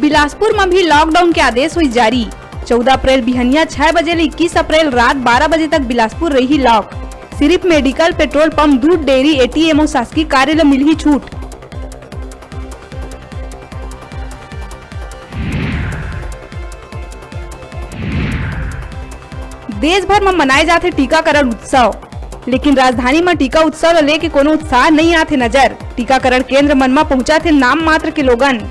बिलासपुर में भी लॉकडाउन के आदेश हुई जारी। 14 अप्रैल बिहनिया 6 बजे ले 21 अप्रैल रात 12 बजे तक बिलासपुर रही लॉक। सिर्फ मेडिकल, पेट्रोल पंप, दूध डेयरी, एटीएम और शासकीय कार्यालय मिल ही छूट। देश भर में मनाए जाते टीकाकरण उत्सव, लेकिन राजधानी में टीका उत्सव लेके कोनो उत्साह नहीं आते नजर। टीकाकरण केंद्र मन में पहुंचा थे नाम मात्र के लोगन।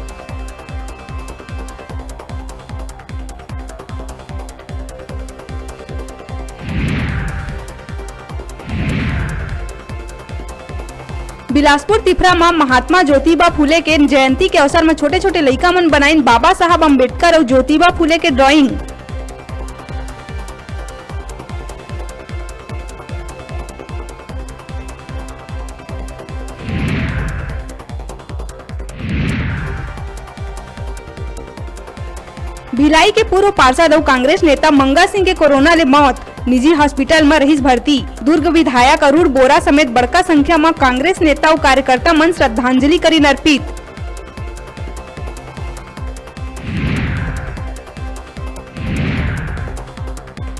बिलासपुर तिफरा में महात्मा ज्योतिबा फुले के जयंती के अवसर में छोटे छोटे लइका मन बनाइन बाबा साहब अम्बेडकर और ज्योतिबा फुले के ड्राइंग। भिलाई के पूर्व पार्षद और कांग्रेस नेता मंगा सिंह के कोरोना ले मौत, निजी हॉस्पिटल में रहीस भर्ती। दुर्ग विधायक अरुण बोरा समेत बड़का संख्या में कांग्रेस नेता और कार्यकर्ता मन श्रद्धांजलि करी अर्पित।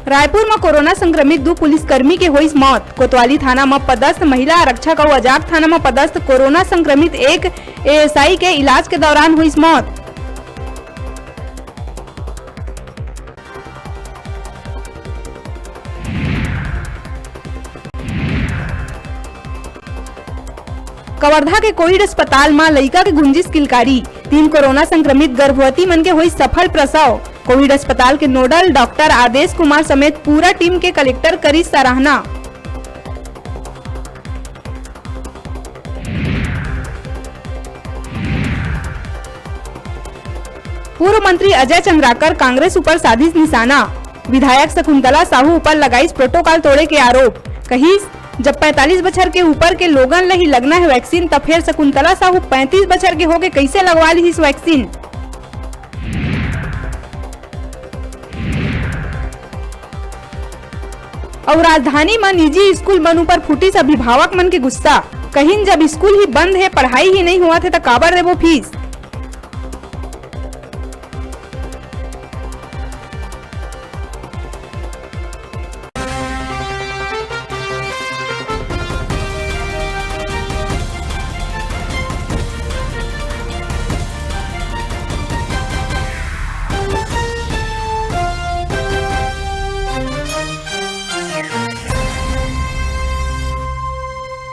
रायपुर में कोरोना संक्रमित 2 पुलिसकर्मी के हुई मौत। कोतवाली थाना में पदस्थ महिला आरक्षक और अजाक थाना में पदस्थ कोरोना संक्रमित एक एएसआई के इलाज के दौरान हुई मौत। कवर्धा के कोविड अस्पताल में लड़का के गुंजिस किलकारी। 3 कोरोना संक्रमित गर्भवती मन के हुई सफल प्रसव। कोविड अस्पताल के नोडल डॉक्टर आदेश कुमार समेत पूरा टीम के कलेक्टर करी सराहना। पूर्व मंत्री अजय चंद्राकर कांग्रेस ऊपर साधिस निशाना। विधायक शकुंतला साहू ऊपर लगाई प्रोटोकॉल तोड़े के आरोप। कही जब 45 बछर के ऊपर के लोगन लही लगना है वैक्सीन, तब फिर शकुंतला साहू 35 बछर के होके कैसे लगवा ली इस वैक्सीन। और राजधानी में निजी स्कूल बन पर फूटी अभिभावक मन के गुस्सा। कहीं जब स्कूल ही बंद है, पढ़ाई ही नहीं हुआ थे तो काबर देबो फीस।